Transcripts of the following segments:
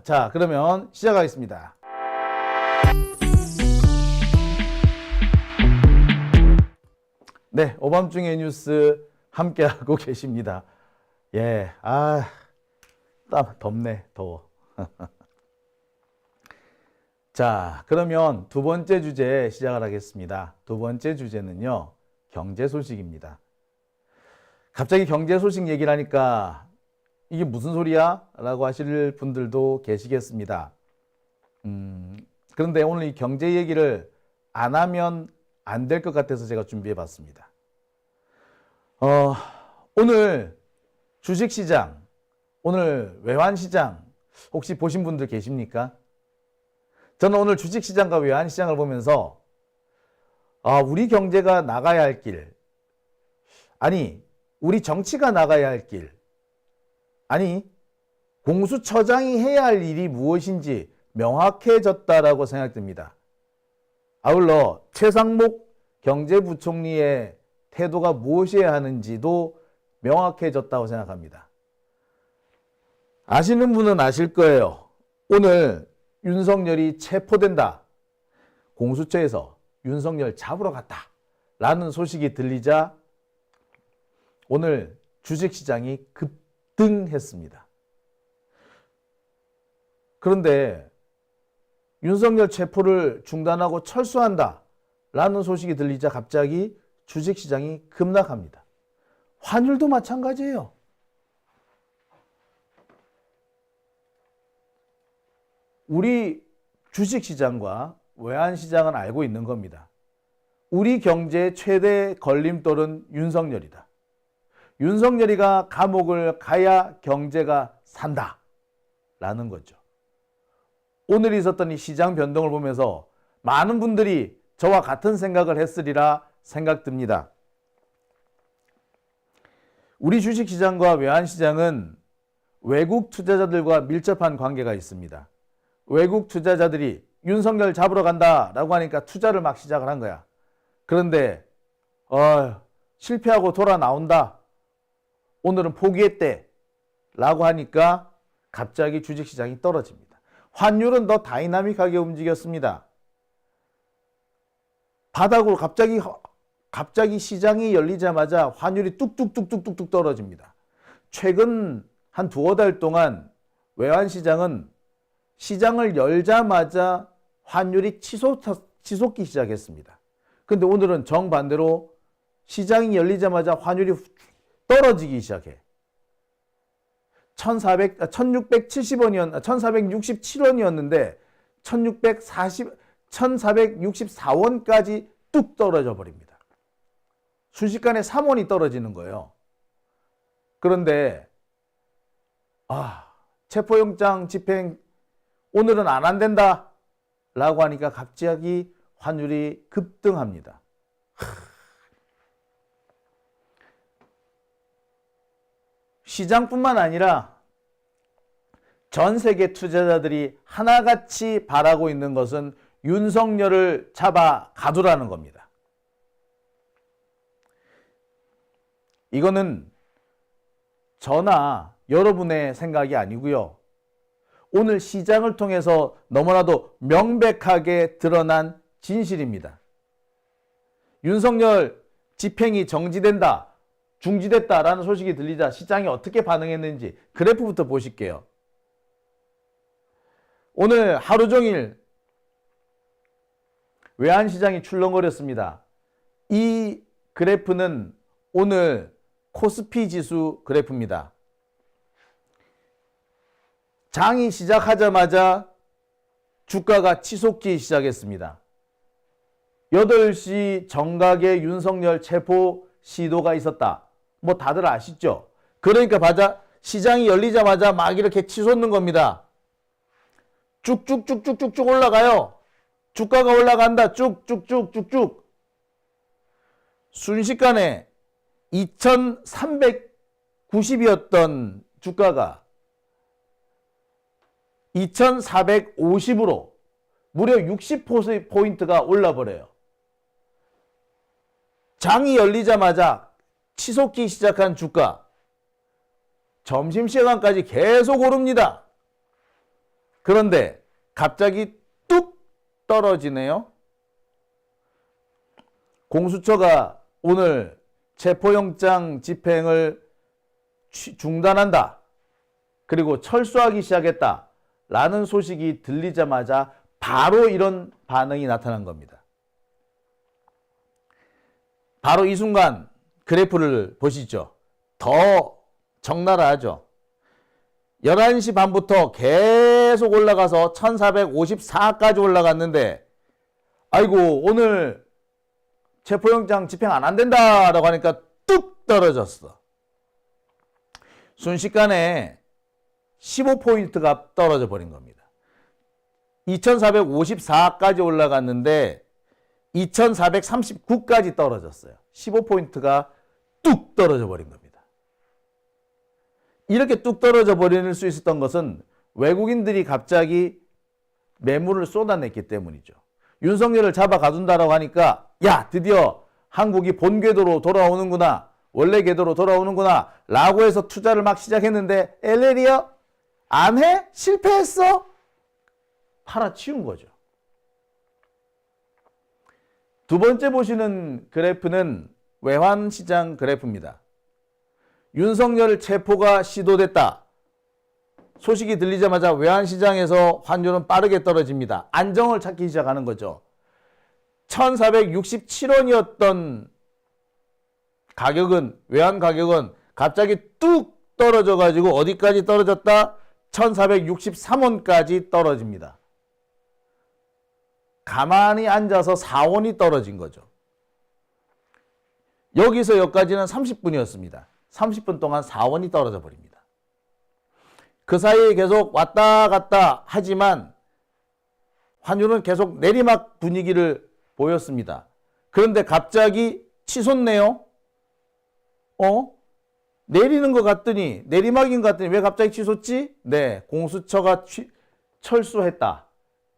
자, 그러면 시작하겠습니다. 네, 오밤중의 뉴스 함께하고 계십니다. 예, 덥네, 더워. 자, 그러면 두 번째 주제 시작을 하겠습니다. 두 번째 주제는요, 경제 소식입니다. 갑자기 경제 소식 얘기를 하니까 이게 무슨 소리야? 라고 하실 분들도 계시겠습니다. 그런데 오늘 이 경제 얘기를 안 하면 안 될 것 같아서 제가 준비해 봤습니다. 오늘 주식시장, 오늘 외환시장 혹시 보신 분들 계십니까? 저는 오늘 주식시장과 외환시장을 보면서 우리 경제가 나가야 할 길, 아니 우리 정치가 나가야 할 길, 아니 공수처장이 해야 할 일이 무엇인지 명확해졌다라고 생각됩니다. 아울러 최상목 경제부총리의 태도가 무엇이어야 하는지도 명확해졌다고 생각합니다. 아시는 분은 아실 거예요. 오늘 윤석열이 체포된다. 공수처에서 윤석열 잡으러 갔다. 라는 소식이 들리자 오늘 주식시장이 급등했습니다. 그런데 윤석열 체포를 중단하고 철수한다. 라는 소식이 들리자 갑자기 주식시장이 급락합니다. 환율도 마찬가지예요. 우리 주식시장과 외환시장은 알고 있는 겁니다. 우리 경제의 최대 걸림돌은 윤석열이다. 윤석열이가 감옥을 가야 경제가 산다. 라는 거죠. 오늘 있었던 이 시장 변동을 보면서 많은 분들이 저와 같은 생각을 했으리라 생각됩니다. 우리 주식시장과 외환시장은 외국 투자자들과 밀접한 관계가 있습니다. 외국 투자자들이 윤석열 잡으러 간다라고 하니까 투자를 막 시작을 한 거야. 그런데 실패하고 돌아 나온다. 오늘은 포기했대. 라고 하니까 갑자기 주식시장이 떨어집니다. 환율은 더 다이나믹하게 움직였습니다. 바닥으로 갑자기 시장이 열리자마자 환율이 뚝뚝뚝뚝뚝뚝 떨어집니다. 최근 한 두어 달 동안 외환시장은 시장을 열자마자 환율이 치솟기 시작했습니다. 근데 오늘은 정반대로 시장이 열리자마자 환율이 떨어지기 시작해. 1467원이었는데 1464원까지 뚝 떨어져 버립니다. 순식간에 3원이 떨어지는 거예요. 그런데 체포영장 집행 오늘은 안 한다 라고 하니까 갑자기 환율이 급등합니다. 시장뿐만 아니라 전 세계 투자자들이 하나같이 바라고 있는 것은 윤석열을 잡아 가두라는 겁니다. 이거는 저나 여러분의 생각이 아니고요. 오늘 시장을 통해서 너무나도 명백하게 드러난 진실입니다. 윤석열 집행이 정지된다, 중지됐다라는 소식이 들리자 시장이 어떻게 반응했는지 그래프부터 보실게요. 오늘 하루 종일 외환시장이 출렁거렸습니다. 이 그래프는 오늘 코스피 지수 그래프입니다. 장이 시작하자마자 주가가 치솟기 시작했습니다. 8시 정각에 윤석열 체포 시도가 있었다. 뭐 다들 아시죠? 그러니까 시장이 열리자마자 막 이렇게 치솟는 겁니다. 쭉쭉쭉쭉쭉 올라가요. 주가가 올라간다. 쭉쭉쭉쭉쭉. 순식간에 2390이었던 주가가 2450으로 무려 60%포인트가 올라버려요. 장이 열리자마자 치솟기 시작한 주가 점심시간까지 계속 오릅니다. 그런데 갑자기 뚝 떨어지네요. 공수처가 오늘 체포영장 집행을 중단한다. 그리고 철수하기 시작했다. 라는 소식이 들리자마자 바로 이런 반응이 나타난 겁니다. 바로 이 순간 그래프를 보시죠. 더 적나라하죠. 11시 반부터 계속 올라가서 1454까지 올라갔는데 아이고 오늘 체포영장 집행 안 된다라고 하니까 뚝 떨어졌어. 순식간에 15포인트가 떨어져 버린 겁니다. 2454까지 올라갔는데 2439까지 떨어졌어요. 15포인트가 뚝 떨어져 버린 겁니다. 이렇게 뚝 떨어져 버릴 수 있었던 것은 외국인들이 갑자기 매물을 쏟아냈기 때문이죠. 윤석열을 잡아 가둔다라고 하니까 야 드디어 한국이 본 궤도로 돌아오는구나, 원래 궤도로 돌아오는구나 라고 해서 투자를 막 시작했는데 엘레리어 안 해? 실패했어? 팔아치운 거죠. 두 번째 보시는 그래프는 외환시장 그래프입니다. 윤석열 체포가 시도됐다. 소식이 들리자마자 외환시장에서 환율은 빠르게 떨어집니다. 안정을 찾기 시작하는 거죠. 1467원이었던 가격은, 외환 가격은 갑자기 뚝 떨어져 가지고 어디까지 떨어졌다? 1463원까지 떨어집니다. 가만히 앉아서 4원이 떨어진 거죠. 여기서 여기까지는 30분이었습니다. 30분 동안 4원이 떨어져 버립니다. 그 사이에 계속 왔다 갔다 하지만 환율은 계속 내리막 분위기를 보였습니다. 그런데 갑자기 치솟네요. 내리는 것 같더니, 내리막인 것 같더니 왜 갑자기 치솟지? 네, 공수처가 철수했다.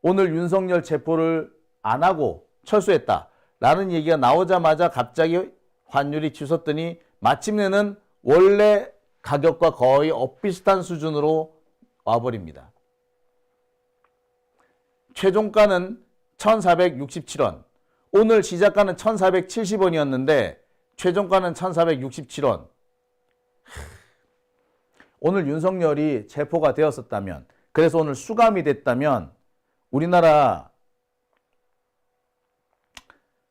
오늘 윤석열 체포를 안 하고 철수했다. 라는 얘기가 나오자마자 갑자기 환율이 치솟더니 마침내는 원래 가격과 거의 엇비슷한 수준으로 와버립니다. 최종가는 1467원. 오늘 시작가는 1470원이었는데 최종가는 1467원. 오늘 윤석열이 체포가 되었었다면, 그래서 오늘 수감이 됐다면 우리나라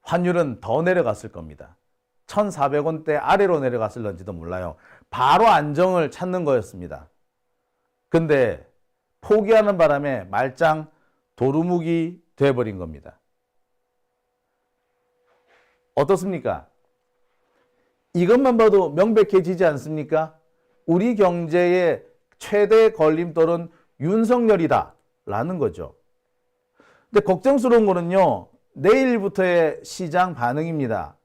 환율은 더 내려갔을 겁니다. 1400원대 아래로 내려갔을런지도 몰라요. 바로 안정을 찾는 거였습니다. 근데 포기하는 바람에 말짱 도루묵이 돼버린 겁니다. 어떻습니까? 이것만 봐도 명백해지지 않습니까? 우리 경제의 최대 걸림돌은 윤석열이다 라는 거죠. 근데 걱정스러운 거는요, 내일부터의 시장 반응입니다.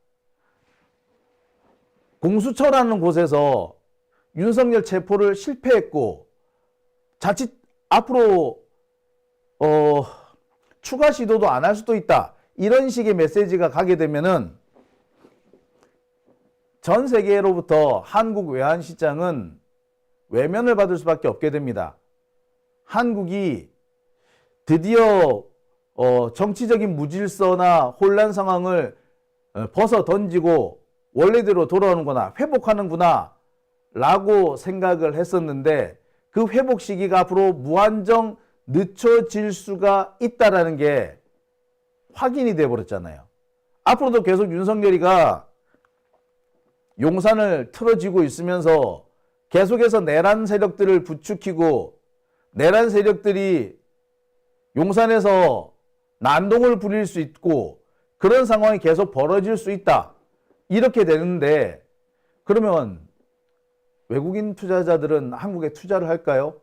공수처라는 곳에서 윤석열 체포를 실패했고 자칫 앞으로 추가 시도도 안 할 수도 있다. 이런 식의 메시지가 가게 되면은 전 세계로부터 한국 외환시장은 외면을 받을 수밖에 없게 됩니다. 한국이 드디어 정치적인 무질서나 혼란 상황을 벗어 던지고 원래대로 돌아오는구나, 회복하는구나 라고 생각을 했었는데 그 회복 시기가 앞으로 무한정 늦춰질 수가 있다는 게 확인이 돼버렸잖아요. 앞으로도 계속 윤석열이가 용산을 틀어지고 있으면서 계속해서 내란 세력들을 부추기고 내란 세력들이 용산에서 난동을 부릴 수 있고 그런 상황이 계속 벌어질 수 있다. 이렇게 되는데 그러면 외국인 투자자들은 한국에 투자를 할까요?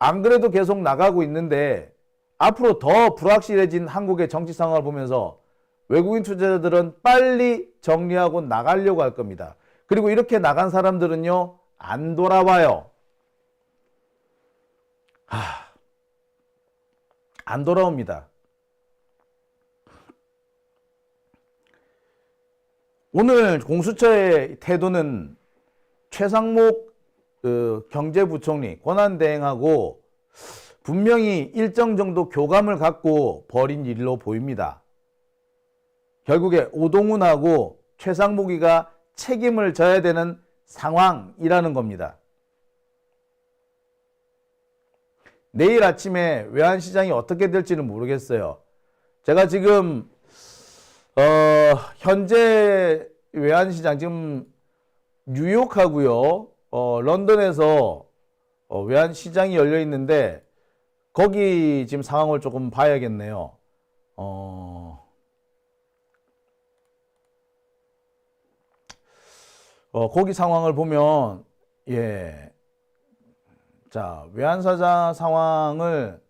안 그래도 계속 나가고 있는데 앞으로 더 불확실해진 한국의 정치 상황을 보면서 외국인 투자자들은 빨리 정리하고 나가려고 할 겁니다. 그리고 이렇게 나간 사람들은요, 안 돌아와요. 안 돌아옵니다. 오늘 공수처의 태도는 최상목 그 경제부총리 권한대행하고 분명히 일정 정도 교감을 갖고 벌인 일로 보입니다. 결국에 오동훈하고 최상목이가 책임을 져야 되는 상황이라는 겁니다. 내일 아침에 외환시장이 어떻게 될지는 모르겠어요. 제가 지금 현재 외환시장 지금 뉴욕하고요, 런던에서 외환시장이 열려 있는데 거기 지금 상황을 조금 봐야겠네요. 거기 상황을 보면, 예. 자, 외환사자 상황을,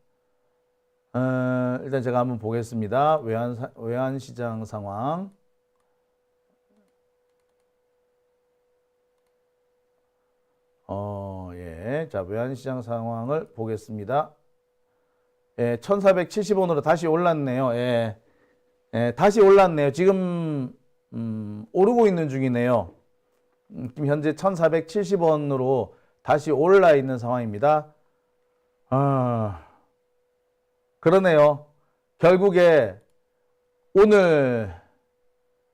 일단 제가 한번 보겠습니다. 외환시장 상황. 예. 자, 외환시장 상황을 보겠습니다. 예, 1470원으로 다시 올랐네요. 예. 예, 다시 올랐네요. 지금, 오르고 있는 중이네요. 지금 현재 1470원으로 다시 올라 있는 상황입니다. 그러네요. 결국에 오늘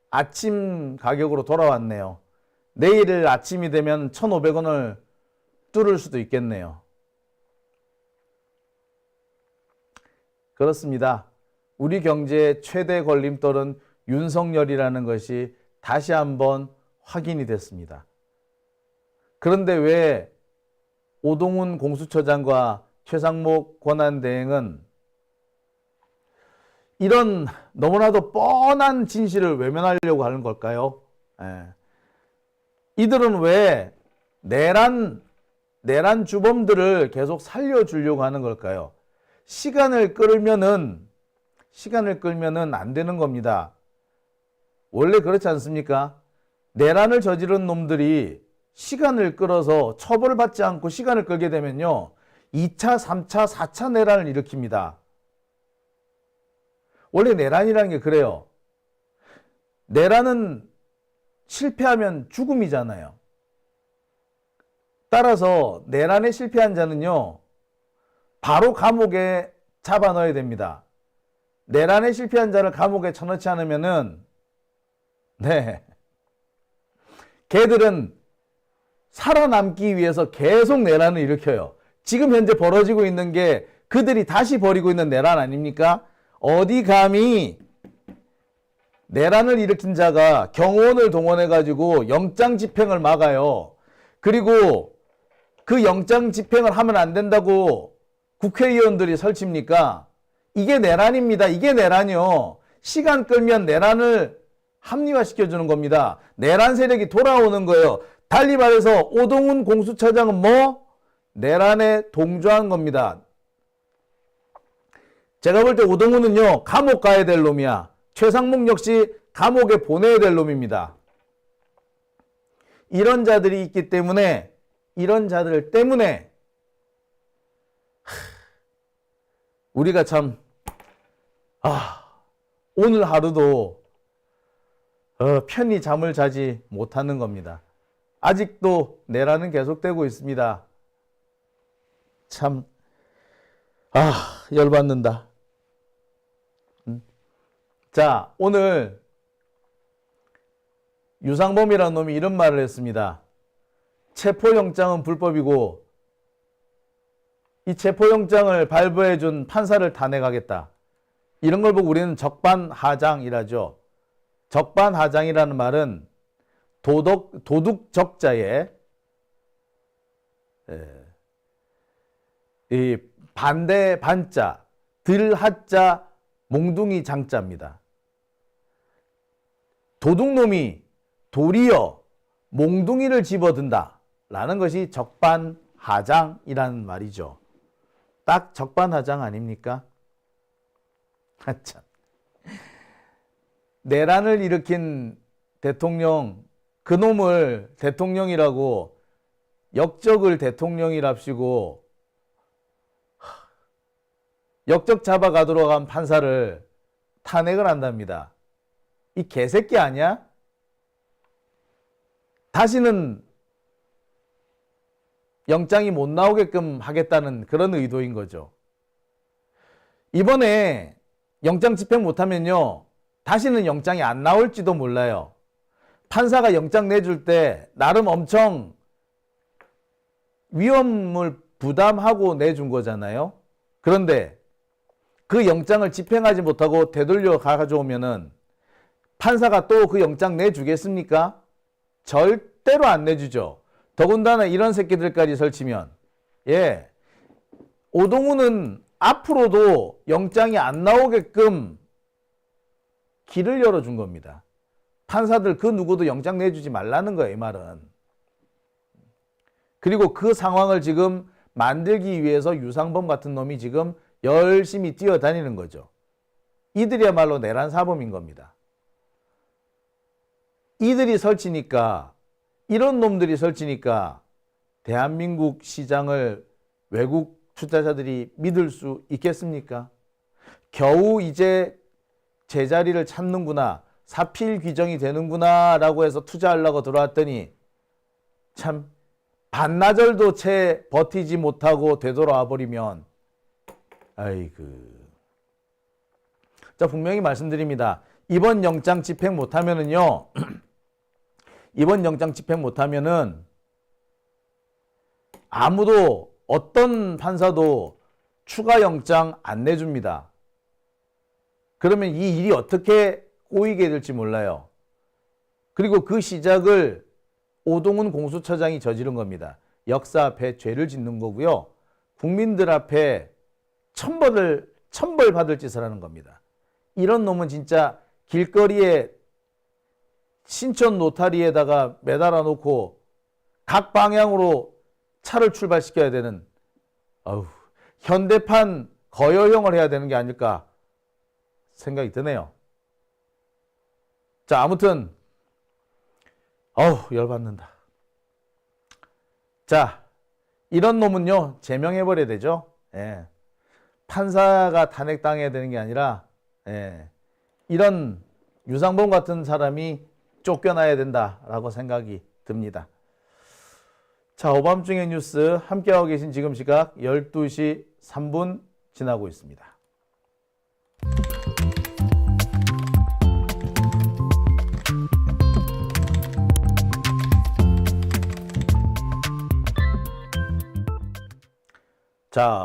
아침 가격으로 돌아왔네요. 내일 아침이 되면 1,500원을 뚫을 수도 있겠네요. 그렇습니다. 우리 경제의 최대 걸림돌은 윤석열이라는 것이 다시 한번 확인이 됐습니다. 그런데 왜 오동훈 공수처장과 최상목 권한대행은 이런 너무나도 뻔한 진실을 외면하려고 하는 걸까요? 예. 이들은 왜 내란 주범들을 계속 살려주려고 하는 걸까요? 시간을 끌면은 안 되는 겁니다. 원래 그렇지 않습니까? 내란을 저지른 놈들이 시간을 끌어서 처벌받지 않고 시간을 끌게 되면요, 2차, 3차, 4차 내란을 일으킵니다. 원래 내란이라는 게 그래요. 내란은 실패하면 죽음이잖아요. 따라서 내란에 실패한 자는요, 바로 감옥에 잡아 넣어야 됩니다. 내란에 실패한 자를 감옥에 쳐넣지 않으면은, 네, 걔들은 살아남기 위해서 계속 내란을 일으켜요. 지금 현재 벌어지고 있는 게 그들이 다시 벌이고 있는 내란 아닙니까? 어디 감히 내란을 일으킨 자가 경호원을 동원해가지고 영장 집행을 막아요. 그리고 그 영장 집행을 하면 안 된다고 국회의원들이 설칩니까? 이게 내란입니다. 이게 내란이요. 시간 끌면 내란을 합리화시켜주는 겁니다. 내란 세력이 돌아오는 거예요. 달리 말해서 오동훈 공수처장은 뭐? 내란에 동조한 겁니다. 제가 볼 때 오동훈은요, 감옥 가야 될 놈이야. 최상목 역시 감옥에 보내야 될 놈입니다. 이런 자들이 있기 때문에, 이런 자들 때문에 우리가 참 오늘 하루도 편히 잠을 자지 못하는 겁니다. 아직도 내란은 계속되고 있습니다. 참 열받는다. 자, 오늘 유상범이라는 놈이 이런 말을 했습니다. 체포영장은 불법이고 이 체포영장을 발부해준 판사를 탄핵하겠다. 이런 걸 보고 우리는 적반하장이라죠. 적반하장이라는 말은 도둑적자의 이 반대 반자, 들하자, 몽둥이 장자입니다. 도둑놈이 도리어 몽둥이를 집어든다 라는 것이 적반하장이라는 말이죠. 딱 적반하장 아닙니까? 참. 내란을 일으킨 대통령, 그놈을 대통령이라고, 역적을 대통령이랍시고 역적 잡아가도록 한 판사를 탄핵을 한답니다. 이 개새끼 아니야? 다시는 영장이 못 나오게끔 하겠다는 그런 의도인 거죠. 이번에 영장 집행 못하면요, 다시는 영장이 안 나올지도 몰라요. 판사가 영장 내줄 때 나름 엄청 위험을 부담하고 내준 거잖아요. 그런데 그 영장을 집행하지 못하고 되돌려 가져오면은 판사가 또 그 영장 내주겠습니까? 절대로 안 내주죠. 더군다나 이런 새끼들까지 설치면, 예, 오동훈은 앞으로도 영장이 안 나오게끔 길을 열어준 겁니다. 판사들 그 누구도 영장 내주지 말라는 거예요, 이 말은. 그리고 그 상황을 지금 만들기 위해서 유상범 같은 놈이 지금 열심히 뛰어다니는 거죠. 이들이야말로 내란 사범인 겁니다. 이들이 설치니까, 이런 놈들이 설치니까 대한민국 시장을 외국 투자자들이 믿을 수 있겠습니까? 겨우 이제 제자리를 찾는구나, 사필 규정이 되는구나 라고 해서 투자하려고 들어왔더니 참 반나절도 채 버티지 못하고 되돌아와 버리면, 아이고. 자, 분명히 말씀드립니다. 이번 영장 집행 못하면은요, 이번 영장 집행 못하면은 아무도, 어떤 판사도 추가 영장 안 내줍니다. 그러면 이 일이 어떻게 꼬이게 될지 몰라요. 그리고 그 시작을 오동훈 공수처장이 저지른 겁니다. 역사 앞에 죄를 짓는 거고요. 국민들 앞에 천벌 받을 짓을 하는 겁니다. 이런 놈은 진짜 길거리에 신촌 노타리에다가 매달아 놓고 각 방향으로 차를 출발시켜야 되는, 현대판 거여형을 해야 되는 게 아닐까 생각이 드네요. 자, 아무튼 열받는다. 자, 이런 놈은요, 제명해버려야 되죠. 예. 판사가 탄핵당해야 되는 게 아니라, 예, 이런 유상범 같은 사람이 쫓겨나야 된다라고 생각이 듭니다. 자, 오밤중의 뉴스 함께하고 계신 지금 시각 12시 3분 지나고 있습니다. 자,